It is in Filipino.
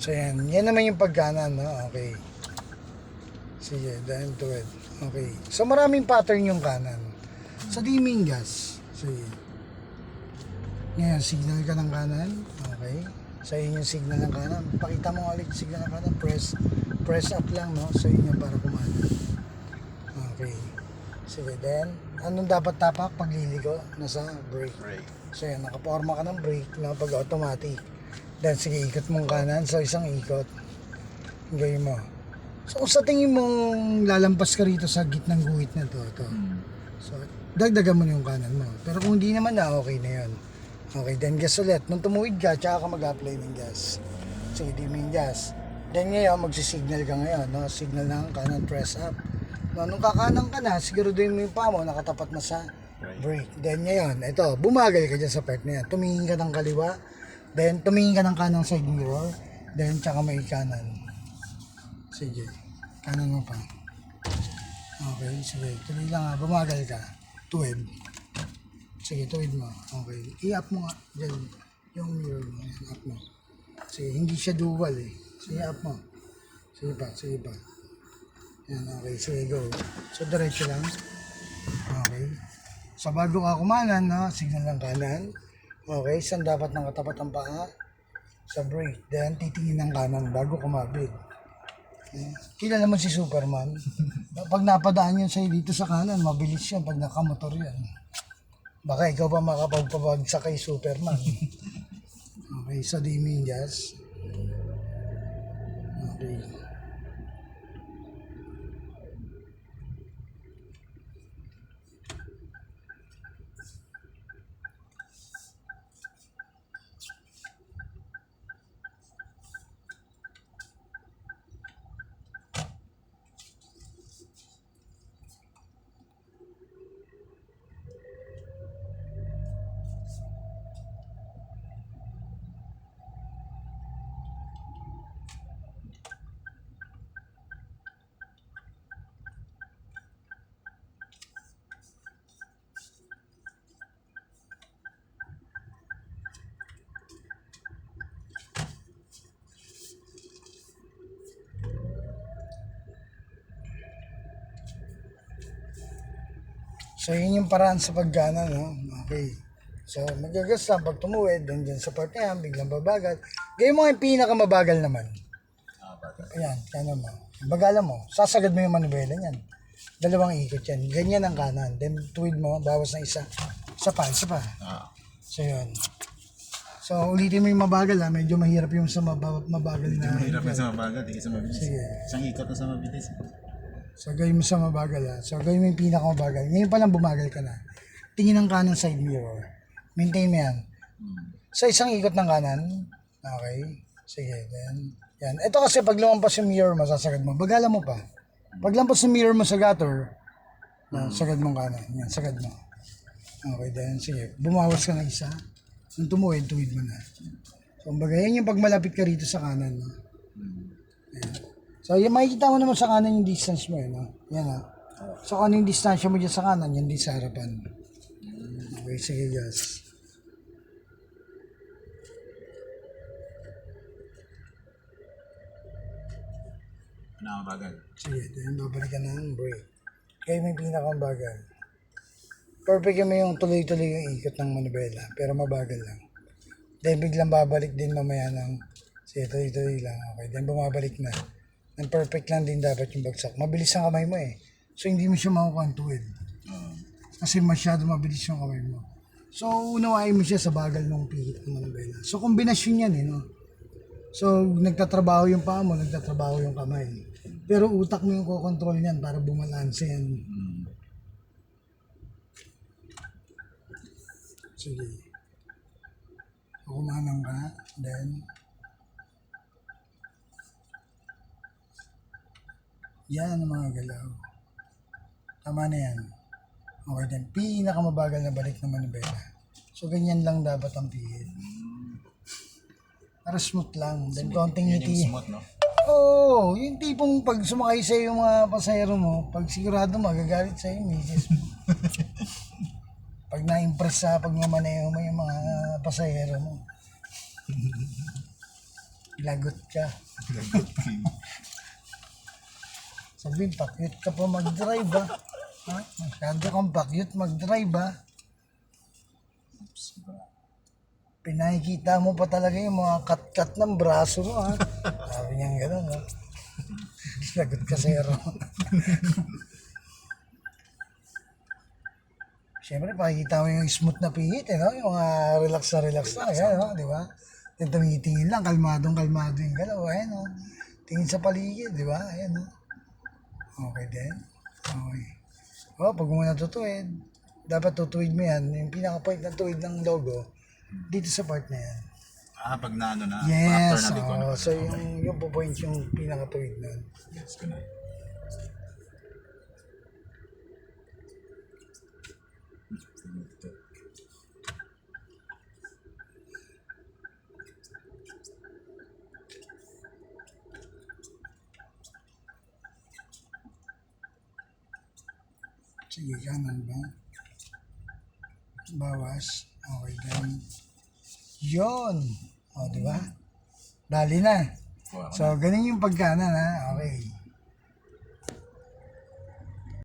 So yan, yan naman yung pagkanan, no? Okay. Sige, dahil tuwid. Okay. So maraming pattern yung kanan. Sa dimming gas. Sige. Ngayon, signal ka ng kanan. Okay. Sa inyo yung signal ng kanan. Pakita mo ulit yung signal ng kanan. Press up lang, no? Sa inyo para kumana. Okay. Sige, then, anong dapat tapak pag liligo? Nasa brake. So yan, nakaporma ka ng brake na pag automatic. Then, sige, ikot mong kanan. So, isang ikot. Gawin mo. So, sa tingin mong lalampas ka rito sa gitnang guhit na to. So, dagdagan mo na yung kanan mo. Pero kung hindi naman na, okay na yun. Okay, then gas ulit. Nung tumuwid ka, tsaka ka mag-apply ng gas. Sige, dimming gas. Then ngayon, magsisignal ka ngayon. No? Signal ng kanan, press up. No, nung kakanan ka na, siguro din mo yung paa mo, nakatapat na sa brake. Then ngayon, ito, bumagal ka dyan sa part na yan. Tumingin ka ng kaliwa. Then, tumingin ka ng kanang side mirror. Then, tsaka may kanan. Sige, kanan mo pa. Okay, sige. Tuloy lang ha. Bumagal ka. Tuwid. Sige, tuwid mo. Okay. I-up mo nga. Diyan. Yung mirror mo. I-up mo. Sige, hindi siya dual eh. Sige, up mo. Sige pa, sige pa. Yan, okay. Sige, go. So, diretso lang. Okay. So, bago ka kumanan, no? Signal ng kanan. Okay. Saan dapat nakatapat ang paa? Sa brake. Then, titingin ng kanan bago kumabig. Kilala naman si Superman. Pag napadaan yun sa'yo dito sa kanan, mabilis yan pag nakamotor yan. Baka ikaw pa makapagpabagsak kay Superman. Okay, so dimming gas. Okay. So, yun yung paraan sa paggana, no? Okay. So, magagas lang pag tumuwid, then dyan sa part na yan, biglang babagal. Gawin mo yung pinakamabagal naman. Ayan, kanan mo. Bagalan mo. Sasagad mo yung manuela niyan. Dalawang ikot yan. Ganyan ang kanan. Then, tuwid mo, bawas na isa. Isa pa, isa pa. So, yun. So, ulitin mo yung mabagal, ha? Medyo mahirap yung sa mabagal na. Mahirap na sa mabagal, hindi sa mabilis. Sige. Isang ikot na sa mabilis. So, gawin mo sa mabagal, ha? So, gawin mo yung pinakamabagal. Ngayon pa lang bumagal ka na. Tingin ng kanan side mirror. Maintain mo yan. So, isang ikot ng kanan. Okay. Sige, then. Yan. Ito kasi pag lumampas yung mirror mo, sasagad mo. Bagalan mo pa. Pag lampas yung mirror mo sa gutter, sagad mong kanan. Yan, sagad mo. Okay, then. Sige. Bumawas ka ng isa. Nung tumuwid, tuwid mo na. So, kumbaga, yan yung pag malapit ka rito sa kanan. No? Yan. So, yung makikita mo naman sa kanan yung distance mo. No? Yan ha. So, kung ano yung distansya mo dyan sa kanan, yan din sa harapan. Okay, sige guys. Nakamabagal. Sige, then babalikan ng brake. Kaya may pinakamabagal. Perfect yung may yung tuloy-tuloy yung ikot ng manubela, pero mabagal lang. Then biglang babalik din mamaya ng, sige, tuloy-tuloy lang. Okay, then bumabalik na. Then perfect lang din dapat yung bagsak. Mabilis ang kamay mo eh. So hindi mo siya makukuha ang tuwid. Kasi masyado mabilis yung kamay mo. So unawain mo siya sa bagal ng pihit ng manubela. So kombinasyon yan eh, no? So nagtatrabaho yung paa mo, nagtatrabaho yung kamay. Pero utak mo yung kokontrol niyan para bumalanse yan. Sige. Kumanang ka, then yan ang mga galaw. Tama na yan. Okay, then pinakamabagal na balik ng manubela. So ganyan lang dapat ang pihit. Para smooth lang. Then konting Yan ngiti. yung smooth, no? Oo, yung tipong pag sumakay sa yung mga pasahero mo, pag sigurado magagalit sa yung misis mo. Pag na-impress sa pagmamaneho mo yung mga pasahero mo. Lagot ka. Sabihin, pakyut ka pa mag-drive ha. Ha? Masyado kang pakyut mag-drive ha. Pinakikita mo pa talaga yung mga kat-kat ng braso mo ha. Sabi niya gano'n ha. Lagot ka zero. Siyempre, pakikita mo yung smooth na pihit, no? Yung mga relax na, yan, no? Di ba? Yung tumitingin lang, kalmado yung galaw, ayan, no? Tingin sa paligid, di ba? Ayan, no? Okay din. Okay. O, pag mo natutuwid, dapat tutuwid mo yan. Yung pinaka-point na tuwid ng logo, dito sa part na yan. Ah, pag na ano na, Yes, after natin ko na. so yung po-point yung pinaka-tuwid nun. Yes, ko na. Sige, kanan ba? Bawas. Okay, then. Yun. O, di ba? Dali na. Wow. So, ganun yung pagkanan, ha? Okay.